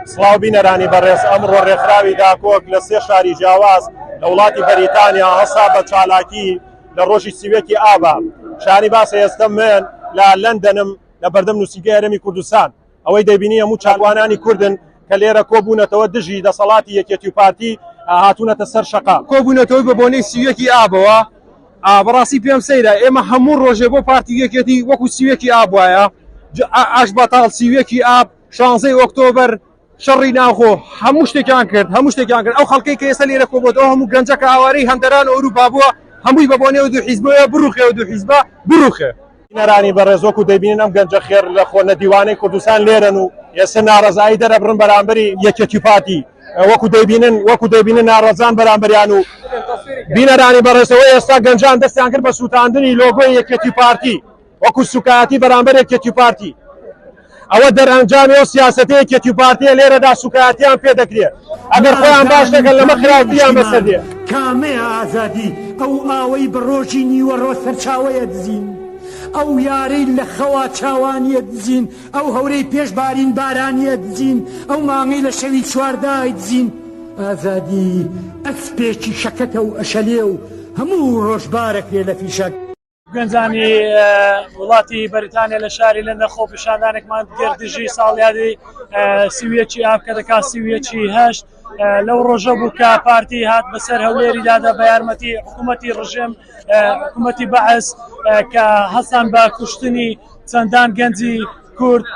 سڵاو بینەرانی بەڕێز ئەمڕۆ ڕێکخراوی داکۆک لە سێ شاری جیاواز لە وڵاتی بەریتانیا هەسا بە چالاکی لە ڕۆژی سیوێکی ئابا. شاری باسە ئێستا من لە لەندەنم لە بەردەم نووسینگەی هەرێمی کوردستان. ئەوەی دەبینی هەموو چاوانانی کوردن کە لێرە کۆبوونەتەوە دژی دەسەڵاتی یەکێتی و پارتی هاتوونەتە سەر شەقا. کۆبوونەتەوەی بە بۆنەی سیوێکی ئابەوە بەڕاستی پێم سەیرە ئێمە هەموو ڕۆژێ بۆ پارتی یەکێتی وەکو سیوێکی ئاب وایە ئاش بەتاڵ سیوێکی ئاب 16 ئۆکتۆبەر شەڕی ناخۆ هەموو شتێکیان کرد ئەو خەڵکەی کە ئێستا لێرە کۆبووەوە هەموو گەنجەکە ئاوارەی هەندەران ئەوروپا بووە هەمووی بە بۆنەوە دوو حیزبەوە بڕوخێ و دوو حیزبە بڕوخێ. بینەرانی بەڕێز وەکو دەبینن ئەم گەنجە خێر لە خۆنە دیوانەی کوردستان لێرن و ئێستا ناڕەزایی دەرەبڕن بەرامبەری یەکێتی پارتی وەکو دەبینن ناڕەزان بەرامبەریان و بینەرانی بەڕێزەوە ئێستا گەنجان دەستیان کرد بە سووتاندنی لۆگۆی یەکێتی پارتی وەکو سوکایەتی بەرامبەر یەکێتی پارتی. ئەوە دەرئەنجامی و سیاسەتی یەکێتی پارتیە لێرەدا سوکایەتیان پێ دەکرێت ئەگەر خۆیان باش دەکەن لەمە خراپیان بەسەر دێ. کامەیە ئازادی ئەو ئاوەی بە ڕۆژی نیوەڕۆ سەرچاوەیە دزین ئەو یارەی لە خەوا چاوانیە دزین ئەو هەورەی پێشبارین بارانیە دزین ئەو مانگەی لە شەوی چواردای دزین. ئازادی ئەسپێکی شەکەتە و ئەشەلێ و هەموو ڕۆژبارێک لێ لە فیشک. گەنجانی وڵاتی بەریتانیا لە شاری لەندە خۆپیشاندانێکمان گردژی ساڵیادی سیوێکی ئاب کە دەکات سیوێکی هەشت لەو ڕۆژە بوو کە پارتی هات بەسەر هەولێری دادا بە یارمەتی حکوومەتی ڕژێم حکوومەتی بەعەس کە هەستان بە کوشتنی چەندان گەنجی کورد.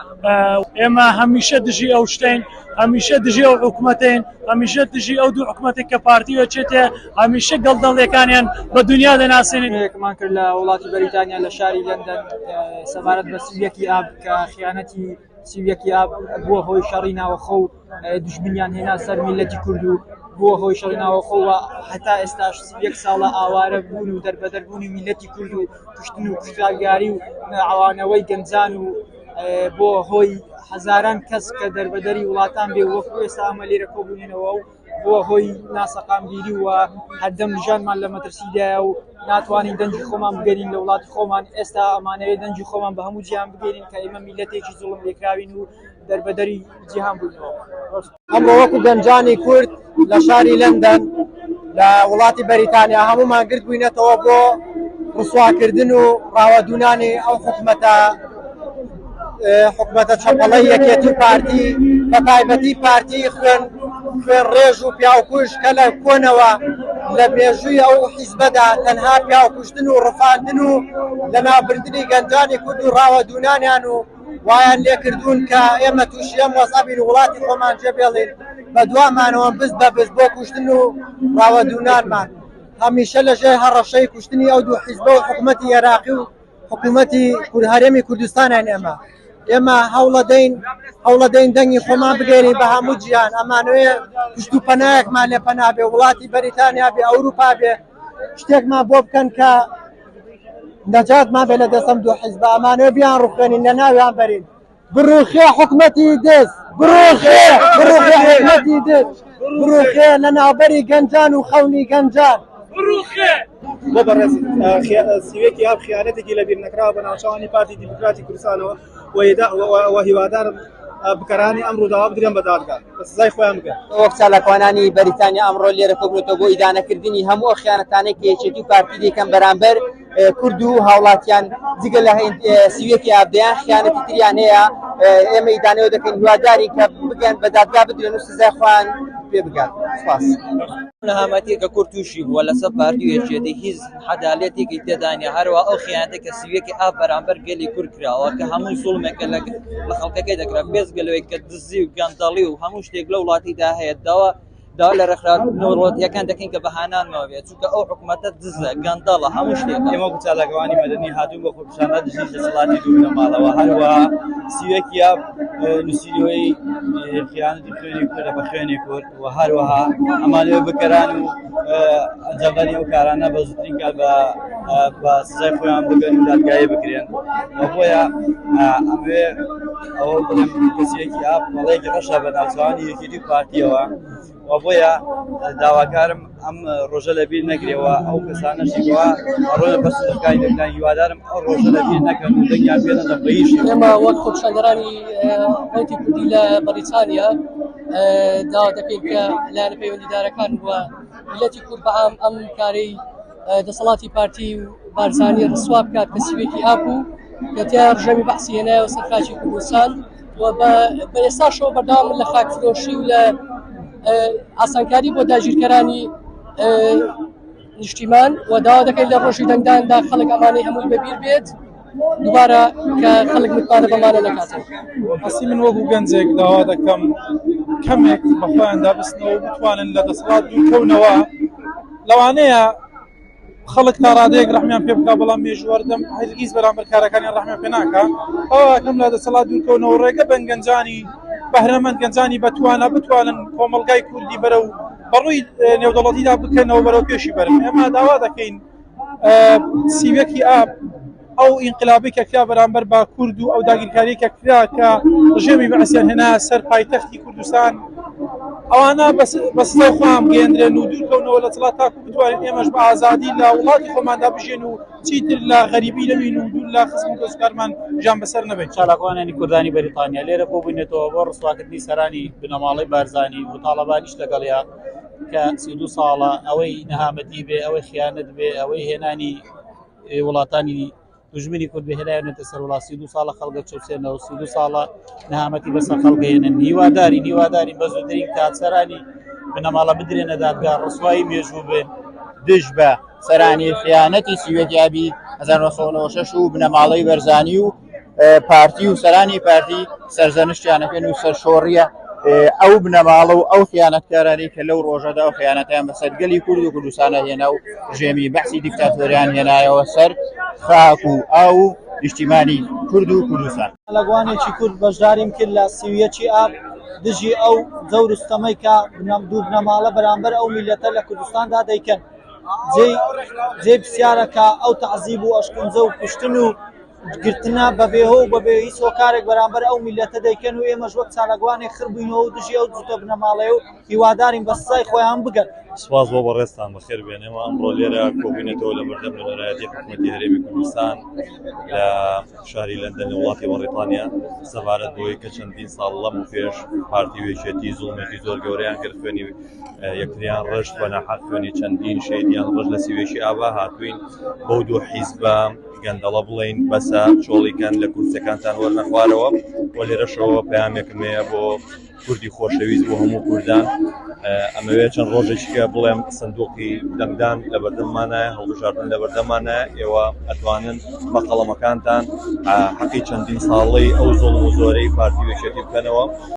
ئێمە هەمیشە دژی ئەو شتین هەمیشە دژی ئەو حکوومەتین هەمیشە دژی ئەو دوو حکوومەتێک کە پارتیوە چێتێ هەمیشە گەڵدەڵیەکانیان بە دنیا دەناسێنێتمان کرد لە وڵاتی بەریتانیا لە شاری لەندەن سەبارەت بە سیوێکی ئاب کە خیانەتی سیوێکی ئاب بووە هۆی شەڕی ناوەخۆ و دوژمنیان هێنا سەر میلەتی کورد و بووە هۆی شەڕی ناوەخۆوە هەتا ئێستاش یەک ساڵە ئاوارە بوون و دەربەدەربوونی میلەتی کورد و کوشتن و کوشتارگاری و ئەوانەوەی گەنجان و بۆ هۆی هەزاران کەس کە دەربەدەری وڵاتان بێ وەکو ئێستا ئەمە لێرە کۆبوونێنەوە و بۆ هۆی ناسەقامگیری و هەردەم ژانمان لە مەترسیدایە و ناتوانین دەنجی خۆمان بگەین لە وڵاتی خۆمان. ئێستا ئەمانەوەی دەنجی خۆمان بە هەموو جیهان بگەین کە ئێمە میلەتێکی زوڵم لێکراوین و دەربەدەری جیهان بووینەوە. ئەمڕۆ وەکو گەنجانی کورد لە شاری لەندەن لە وڵاتی بەریتانیا هەموومان گرت بووینەتەوە بۆ ڕسواکردن و ڕاوەدونانی ئەو حکومەتە چەپەڵەی یەکێتی پارتی بە تایبەتی پارتی خوێن ڕێژ و پیاوکوش کە لە کۆنەوە لە مێژووی ئەو حیزبەدا تەنها پیاوکوشتن و ڕفاندن و لە ناوبردنی گەنجانی کورد و ڕاوەدونانیان و وایان لێکردوون کە ئێمە تووشی ئەم وەزعەبین و وڵاتی خۆمان جێبێڵین بە دوامانەوە بست بە بست بۆ کوشتن و ڕاوەدونانمان هەمیشە لەژێر هەڕەشەی کوشتنی ئەو دوو حیزبە و حکوومەتی عێراقی و حکوومەتی هەرێمی کوردستانیان ئێمە هەوڵە دەین دەنگی خۆمان بگەێنین بە هەموو جیهان ئەمانوێ پشت و پەنایەکمان لێ پەنا بێ وڵاتی بەریتانیا بێ ئەوروپا بێ شتێکمان بۆ بکەن کە نەجاتمان بێ لە دەستەم دوو حیزبە ئەمانوێ بیان ڕوخێنین لە ناویان بەرین. بڕوخێ حکوومەتی دەست بڕوخێ حکوومەتی دەست بڕوخێ لە ناوبەری گەنجان و خەونی گەنجان بۆ بەڕێز سیوێکی ئاب خیانەتێکی لەبیر نەکراوە بە ناوچەوانی پارتی دیموکراتی کوردستانەوە و هیوادارم بکەرانی ئەمڕۆ داوا بدرێن بە دادگا بە سزای خۆیان بگەن. وەک چالاکوانانی بەریتانیا ئەمڕۆ لێرە کۆبوونەتەوە بۆ ئیدانەکردنی هەموو ئەو خیانەتانەی کە یەکێتی و پارتی دەکەن بەرامبەر کورد و هاوڵاتیان جگە لە سیوێکی ئابدەیان خیانەتی تریان هەیە. ئێمە ئیدانەوە دەکەین هیواداری کە بگەن بە دادگا بدرێن و سزای خۆیان پێ بگات. سپاس. نەهامەتێکە کورد تووشی بووە لەسەر پارتی وێچێتی هیچ عەدالەتێکی تێدانە هەروە ئەو خیانەتێکە سیوێکی ئاب بەرامبەر گەلی کورد کراوە کە هەموو زوڵمێکە لە خەڵکەکەی دەکرا بێزگەلەوەی کە دزی و گەندەڵی و هەموو شتێک لە وڵاتیدا هەیە داوا لە ڕێکخراوەتیەکان دەکەین کە بەهانانەوە بێت چونکە ئەو حکوومەتە دزە گەندەڵە هەموو شتێک. ئێمە چالاکەوانی مەدەنی هاتوون بە خۆپیشاندان دژی دەسەڵاتی دوو ماڵەوە هەروەها سیوێکی ئاب نووسیرەوەی خیانەتی خوێنی کورد بە خوێنی کورد و هەروەها ئەمانەوە بکەران و ئەنجامدانی ئەو کارانە بە زووترین کار بە سزای خۆیان بگەن و دادگایی بکرێن. بۆیە ئەمێ ئەوە بڵێم کەسێکی ئاب وەڵەیەکی ڕەشە بە ناوچەوانی یەکێتی پارتیەوە و بۆیە داواکارم ئەم ڕۆژە لەبیر نەگرێەوە ئەو کەسانەشیەوە ڕۆژە بەسەکانی دەکەن هیوادارم ئەو ڕۆژە لەبیر نەکەن و دەنگیان پێ نەدەبڕیشی. ئێمە وەک خۆپیشاندەرانی وڵاتی کوردی لە بەریتانیا داوا دەکەین کە لایەنە پەیوەندیدارەکان وە میلەتی کورد بەعام ئەم کارەی دەسەڵاتی پارتی و بارزانانی ڕسوا بکات کە سوێکی ئاب بوو کە تیا ڕژەمی بەحسی هێنایەوە سەرخاکی کوردستان و بە ئێستاشەوە بەردەوام لە خاکفرۆشی و لە ئاسانکاری بۆ داگیرکەرانی نیشتیمان و داوا دەکەین لە ڕۆژی دەنگداندا خەڵک ئەمانەی هەمووی بەبیر بێت دووبارە کە خەڵک متمانە بەمانە نەکاتەوە. ئەسی من وەکو گەنجێک داوا دەکەم کەمێک بەخۆیان دابستنەوە بتوانن لە دەسەڵات دوورکەونەوە لەوانەیە خەڵک تا ڕادەیەک ڕەحمیان پێ بکات بەڵام مێژوەردەم هەرگیز بەرامبەر کارەکانیان ڕەحمیان پێ ناکات ئەوەکەم لە دەسەڵات دوورکەونەوە ڕێگە بن گەنجانی بەهرەمەند گەنجانی بەتوانە بتوانن کۆمەلگای کوردی بەرەو بەڕووی نێودەوڵەتیدا بکەنەوە بەرەو پێشی بەرن ئێمە داوا دەکەین سیوەکی ئاب ئەو ئینقلابی کە کرا بەرامبەر بە کورد و ئەو داگیرکاری کە کرا کە ڕژێمی بەعسیان هێنا سەر پایتەختی کوردستان ئەوانە بە سزای خۆیان بگەێنرێن و دوورکەونەوە لە دەسەڵات تاکو بتوانین ئێمەش بە ئازادی لە وڵاتی خۆماندا بژێن و چیتر لە غەریبی نەبین و دوور لە خزم و دۆستکارمان ژیان بەسەر نەبێت. چالاکوانانی کوردانی بەریتانیا لێرە بۆ بووینێتەوە بۆ ڕسواکردنی سەرانی بنەماڵەی بارزانی و تاڵەبانیش لەگەڵیا کە 32 ساڵە ئەوەی نەهامەتی بێ ئەوەی خیانەت بێ ئەوەی هێنانی وڵاتانی دژمنی کورد بهێنایەنێتە سەر وڵات 32 ساڵە خەڵگە چەوسێنەوە 32 ساڵە نەهامەتی بەسەر خەڵگەهێنن هیواداری بەزودترین کاتسەرانی بنەماڵە بدرێنە دادگا ڕسوایی مێژوو بن دژ بە سەرانی خیانەتی سیوەکی ئابی 1996 و بنەماڵەی بەرزانی و پارتی و سەرانی پارتی سەرزەنشتیانەکەن و سەرشۆڕیە ئەو بنەماڵە و ئەو خیانەتکارانی کە لەو ڕۆژەدا و خیانەتیان بەسەر گەلی کورد و کوردستانە هێنا و ژێمی بەحسی دیکتاتۆریان هێنایەوە سەر خاک و ئاو و نیشتیمانی کورد و کوردستان. لەگوانێکی کورد بەشداریم کرد لە سیویەکی ئاب دژی ئەو جەورستەمەی کە دوو بنەماڵە بەرامبەر ئەو میلەتە لە کوردستاندا دەیکەن جێ پرسیارەکە ئەو تەعزیب و ئەشکنجە و کوشتن و گرتنە بەبێهۆ و بەبێ هیچ هۆکارێک بەرامبەر ئەو میلەتە دەیکەن و ئێمەش وەک چالاگوانێک خڕبووینەوە و دژی ئەو جوتە بنەماڵەیە و هیوادارین بە سزای خۆیان بگەن. سواز بۆ بەڕێستان بەخێر بێنێمە ئەمڕۆ لێرە کۆبوونێتەوە لە بەردەم لە نەرایەتی حکوومەتی هەرێمی کوردستان لە شاری لەندەن لە وڵاتی بەریتانیا سەبارەت بۆی کە چەندین ساڵ لەم و پێش پارتی وێژێتی زوڵمێکی زۆر گەورەیان کرد خوێنی یەکتریان ڕشت بە ناحەق خوێنی چەندین شەیدیان ڕژ لە سیوێکی ئابا هاتوین بەو دوو حیزبە گەندەڵە بڵین بەسە چۆڵیکەن لە کورسەکانتان وەرنەخوارەوە و لێرەشەوە پەیامێکم هەیە بۆ کوردی خۆشەویست بۆ هەموو کوردان ئەمەوێت چەند ڕۆژێکیکە بڵێم سندوقی دەنگدان لە بەردەممانایە هەڵبژاردن لە بەردەمانایە ئێوە ئەتوانن بە قەڵەمەکانتان حەقی چەندین ساڵەی ئەو زۆڵم و زۆرەی پارتی وێژێتی بکەنەوە